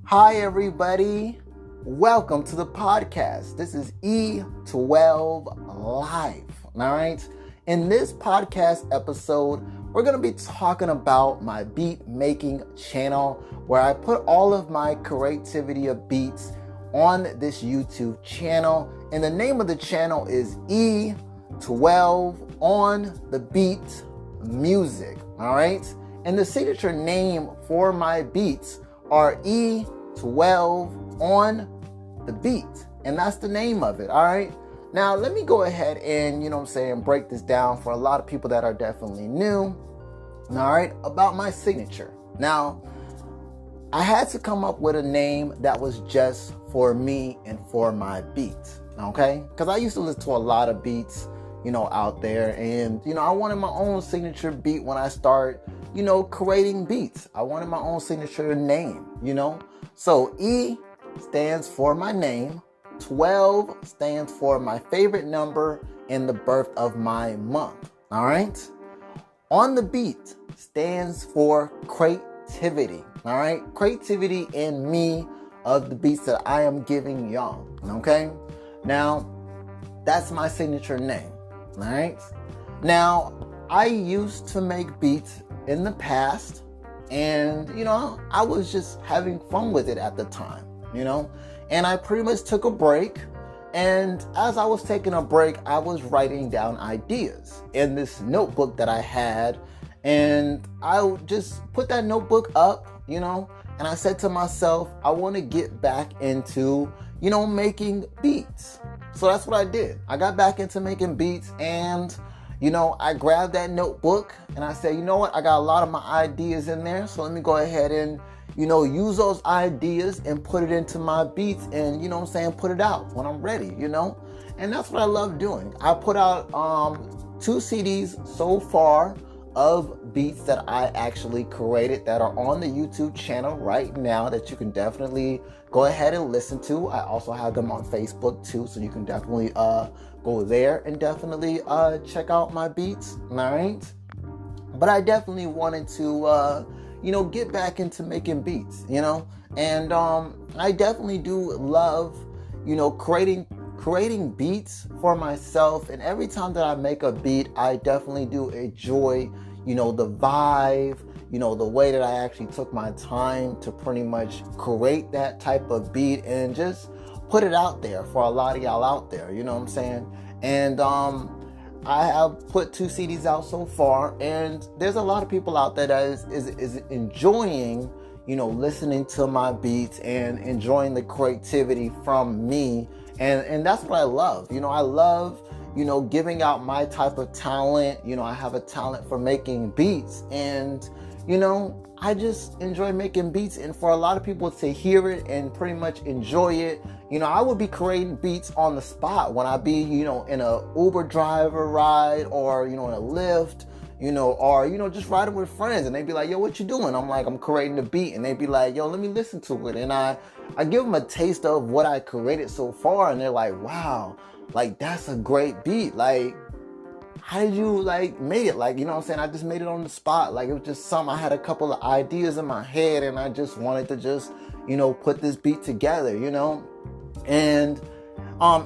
Hi, everybody. Welcome to the podcast. This is E12 Live. All right. In this podcast episode, we're going to be talking about my beat making channel where I put all of my creativity of beats on this YouTube channel. And the name of the channel is E12 on the Beat Music. All right. And the signature name for my beats are E12 on the beat. And that's the name of it. All right. Now, let me go ahead and, break this down for a lot of people that are definitely new. All right. About my signature. Now, I had to come up with a name that was just for me and for my beats. Okay. Because I used to listen to a lot of beats, out there. And, I wanted my own signature beat when I start, creating beats. I wanted my own signature name, So E stands for my name. 12 stands for my favorite number and the birth of my month. All right. On the beat stands for creativity. All right. Creativity in me of the beats that I am giving y'all. Okay. Now, that's my signature name. All right. Now, I used to make beats in the past, and I was just having fun with it at the time, and I pretty much took a break. And as I was taking a break, I was writing down ideas in this notebook that I had, and I just put that notebook up, and I said to myself, I want to get back into making beats. So that's what I did. I got back into making beats, and I grabbed that notebook and I said, you know what? I got a lot of my ideas in there. So let me go ahead and, use those ideas and put it into my beats and, put it out when I'm ready, And that's what I love doing. I put out 2 CDs so far of beats that I actually created that are on the YouTube channel right now that you can definitely go ahead and listen to. I also have them on Facebook too, so you can definitely go there and definitely check out my beats. All right. But I definitely wanted to get back into making beats, and I definitely do love creating beats for myself. And every time that I make a beat, I definitely do enjoy the vibe, the way that I actually took my time to pretty much create that type of beat and just put it out there for a lot of y'all out there, you know what I'm saying? And I have put 2 CDs out so far, and there's a lot of people out there that is enjoying, listening to my beats and enjoying the creativity from me. And that's what I love. I love, giving out my type of talent. I have a talent for making beats, and, I just enjoy making beats. And for a lot of people to hear it and pretty much enjoy it, I would be creating beats on the spot when I be, in a Uber driver ride or, in a Lyft, or, just riding with friends, and they be like, yo, what you doing? I'm like, I'm creating a beat. And they be like, yo, let me listen to it. And I give them a taste of what I created so far. And they're like, wow, like, that's a great beat. Like, how did you make it? Like, I just made it on the spot. Like, it was just something. I had a couple of ideas in my head, and I just wanted to just, put this beat together, And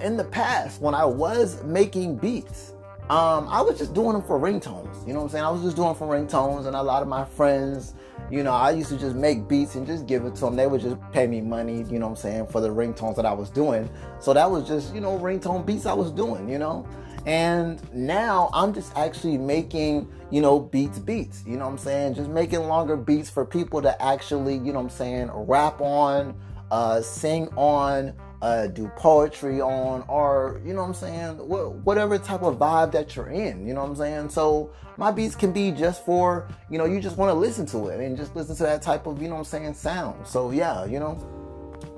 in the past, when I was making beats, I was just doing them for ringtones. I was just doing it for ringtones, and a lot of my friends, I used to just make beats and just give it to them. They would just pay me money, for the ringtones that I was doing. So that was just, ringtone beats I was doing, And now I'm just actually making, beats, just making longer beats for people to actually, rap on, sing on, do poetry on, or, whatever type of vibe that you're in, So my beats can be just for, you just want to listen to it and just listen to that type of, sound. So yeah,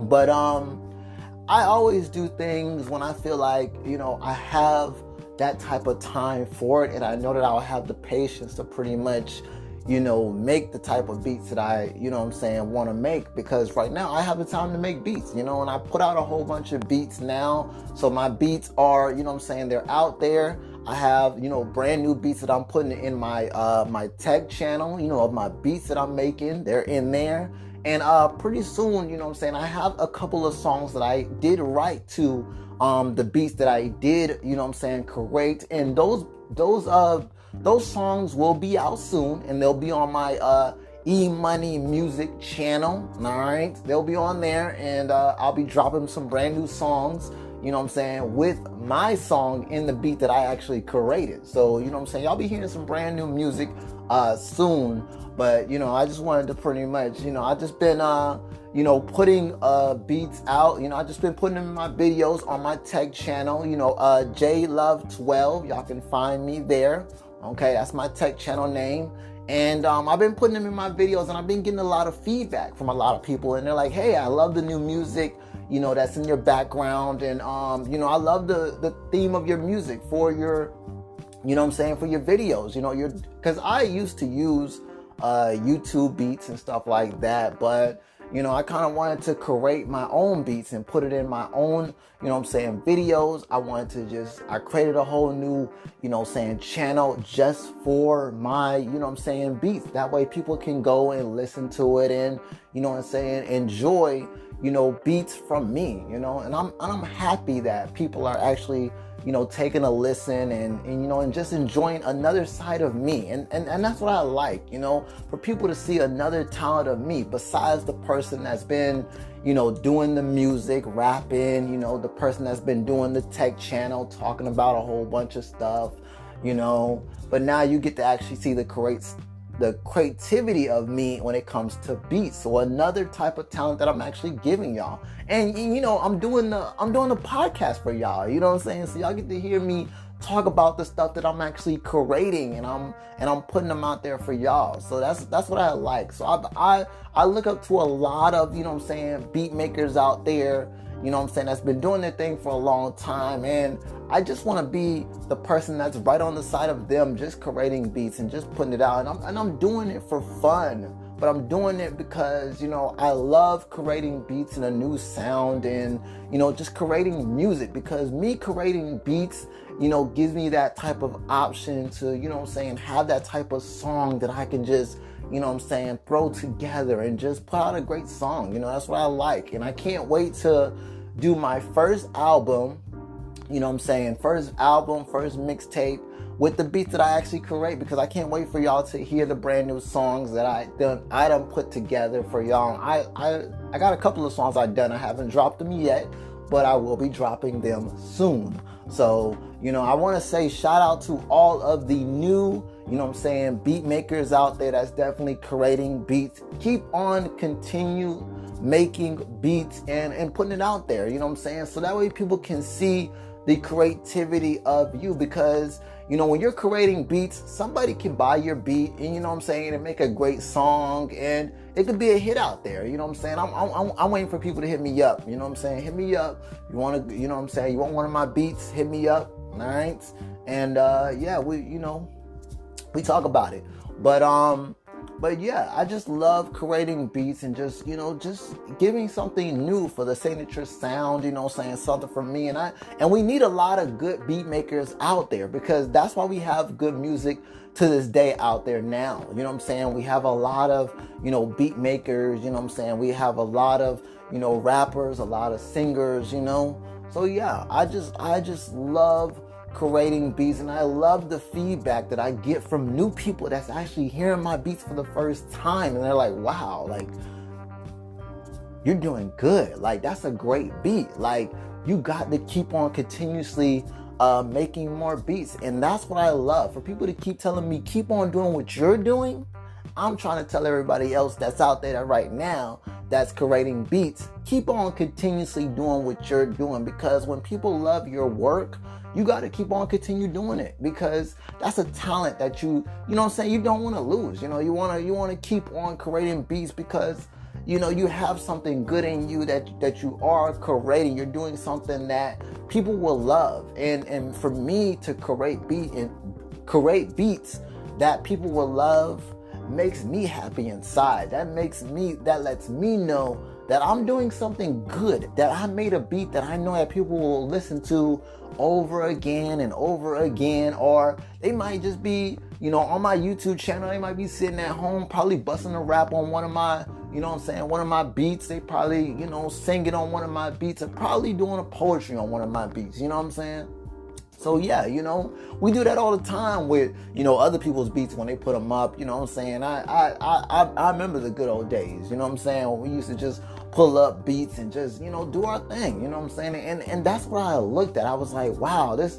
but, I always do things when I feel like, I have that type of time for it, and I know that I'll have the patience to pretty much, make the type of beats that I, want to make, because right now I have the time to make beats, and I put out a whole bunch of beats now. So my beats are, they're out there. I have, brand new beats that I'm putting in my my tech channel, of my beats that I'm making. They're in there. And pretty soon, you know what I'm saying, I have a couple of songs that I did write to the beats that I did, you know what I'm saying, create. And those songs will be out soon, and they'll be on my E-Money Music channel. All right, they'll be on there, and I'll be dropping some brand new songs, you know what I'm saying, with my song in the beat that I actually created. So, you know what I'm saying, y'all be hearing some brand new music soon. But, you know, I just wanted to pretty much, you know, I just been you know, putting beats out. You know, I just been putting them in my videos on my tech channel, you know, JLove12. Y'all can find me there. Okay, that's my tech channel name. And I've been putting them in my videos, and I've been getting a lot of feedback from a lot of people. And they're like, hey, I love the new music, you know, that's in your background. And, you know, I love the theme of your music for your, you know what I'm saying, for your videos. You know, because I used to use YouTube beats and stuff like that. But, you know, I kind of wanted to create my own beats and put it in my own, you know what I'm saying, videos. I created a whole new, you know what I'm saying, channel just for my, you know what I'm saying, beats. That way people can go and listen to it and, you know what I'm saying, enjoy, you know, beats from me, you know. And I'm happy that people are actually, you know, taking a listen and you know, and just enjoying another side of me. And that's what I like, you know, for people to see another talent of me besides the person that's been, you know, doing the music, rapping, you know, the person that's been doing the tech channel, talking about a whole bunch of stuff, you know. But now you get to actually see the creativity of me when it comes to beats. So another type of talent that I'm actually giving y'all. And you know, I'm doing the podcast for y'all, you know what I'm saying? So y'all get to hear me talk about the stuff that I'm actually creating, and I'm putting them out there for y'all. So that's what I like. So I look up to a lot of, you know what I'm saying, beat makers out there, you know what I'm saying, that's been doing their thing for a long time. And I just want to be the person that's right on the side of them, just creating beats and just putting it out. And I'm doing it for fun, but I'm doing it because, you know, I love creating beats and a new sound, and, you know, just creating music, because me creating beats, you know, gives me that type of option to, you know what I'm saying, have that type of song that I can just, you know what I'm saying, throw together and just put out a great song. You know, that's what I like. And I can't wait to do my first album, you know what I'm saying, first mixtape with the beats that I actually create, because I can't wait for y'all to hear the brand new songs that I done put together for y'all. I got a couple of songs I haven't dropped them yet, but I will be dropping them soon. So, you know, I want to say shout out to all of the new, you know what I'm saying, beat makers out there that's definitely creating beats. Keep on continue making beats and putting it out there, you know what I'm saying? So that way people can see the creativity of you, because, you know, when you're creating beats, somebody can buy your beat and, you know what I'm saying, and make a great song, and it could be a hit out there, you know what I'm saying? I'm waiting for people to hit me up, you know what I'm saying? Hit me up. You want to, you know what I'm saying, you want one of my beats, hit me up, all right? And yeah, we talk about it. But yeah, I just love creating beats and just, you know, just giving something new for the signature sound, you know what I'm saying, something for me. And we need a lot of good beat makers out there, because that's why we have good music to this day out there now. You know what I'm saying? We have a lot of, you know, beat makers, you know what I'm saying? We have a lot of, you know, rappers, a lot of singers, you know? So yeah, I just love creating beats, and I love the feedback that I get from new people that's actually hearing my beats for the first time, and they're like, wow, like, you're doing good, like, that's a great beat, like, you got to keep on continuously making more beats. And that's what I love, for people to keep telling me, keep on doing what you're doing. I'm trying to tell everybody else that's out there right now that's creating beats, keep on continuously doing what you're doing, because when people love your work, you got to keep on continue doing it, because that's a talent that you know what I'm saying, you don't want to lose. You know, you want to keep on creating beats, because, you know, you have something good in you that you are creating. You're doing something that people will love. And for me to create beats that people will love makes me happy inside. That lets me know that I'm doing something good, that I made a beat that I know that people will listen to over again and over again, or they might just be, on my YouTube channel, they might be sitting at home probably busting a rap on one of my, one of my beats. They probably, singing on one of my beats, or probably doing a poetry on one of my beats. You know what I'm saying? So yeah, we do that all the time with, other people's beats when they put them up. You know what I'm saying? I remember the good old days. You know what I'm saying? When we used to just pull up beats and just, do our thing. You know what I'm saying? And that's what I looked at. I was like, wow, this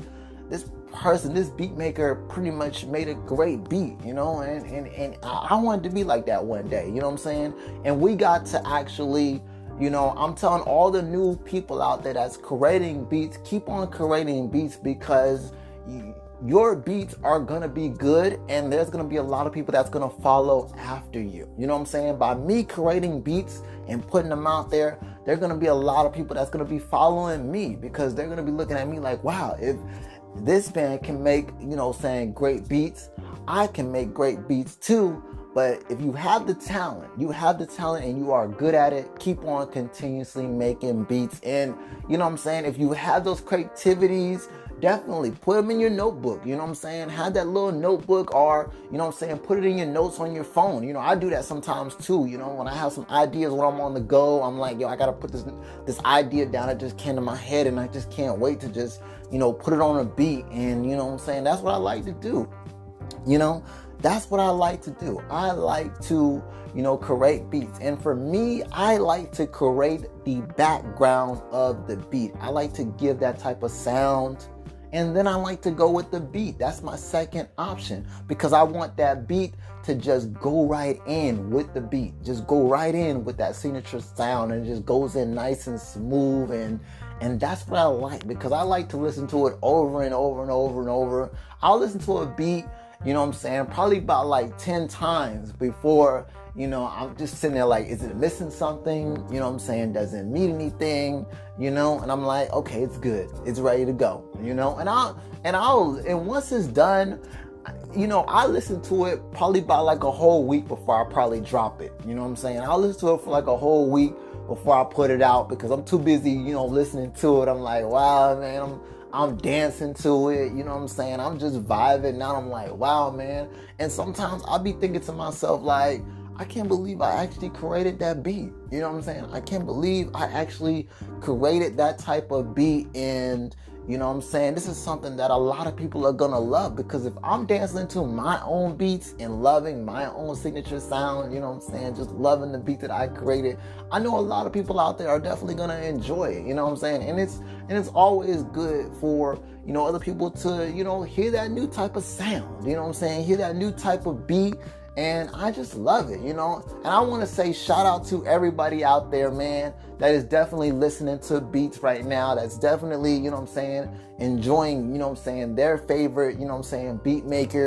person, this beat maker pretty much made a great beat, and I wanted to be like that one day. You know what I'm saying? And we got to actually, I'm telling all the new people out there that's creating beats, keep on creating beats, because your beats are going to be good, and there's going to be a lot of people that's going to follow after you. You know what I'm saying? By me creating beats and putting them out there, there're going to be a lot of people that's going to be following me, because they're going to be looking at me like, wow, if this man can make, great beats, I can make great beats too. But if you have the talent and you are good at it, keep on continuously making beats. And, if you have those creativities, definitely put them in your notebook. Have that little notebook, or, put it in your notes on your phone. I do that sometimes too. When I have some ideas, when I'm on the go, I'm like, I got to put this idea down. It just came to my head, and I just can't wait to just, put it on a beat. And, that's what I like to do. That's what I like to do. I like to, create beats. And for me, I like to create the background of the beat. I like to give that type of sound. And then I like to go with the beat. That's my second option, because I want that beat to just go right in with the beat. Just go right in with that signature sound, and it just goes in nice and smooth. And that's what I like, because I like to listen to it over and over and over and over. I'll listen to a beat, probably about like 10 times before, I'm just sitting there like, is it missing something? Does it mean anything? And I'm like, okay, it's good. It's ready to go, and once it's done, I listen to it probably about like a whole week before I probably drop it. I'll listen to it for like a whole week before I put it out, because I'm too busy, listening to it. I'm like, wow, man, I'm dancing to it, I'm just vibing. Now I'm like, wow, man. And sometimes I'll be thinking to myself, like, I can't believe I actually created that beat. I can't believe I actually created that type of beat. And, this is something that a lot of people are gonna love, because if I'm dancing to my own beats and loving my own signature sound, just loving the beat that I created, I know a lot of people out there are definitely gonna enjoy it, and it's always good for, other people to, hear that new type of sound, hear that new type of beat. And I just love it, and I want to say shout out to everybody out there, man, that is definitely listening to beats right now. That's definitely, enjoying, their favorite, beat maker.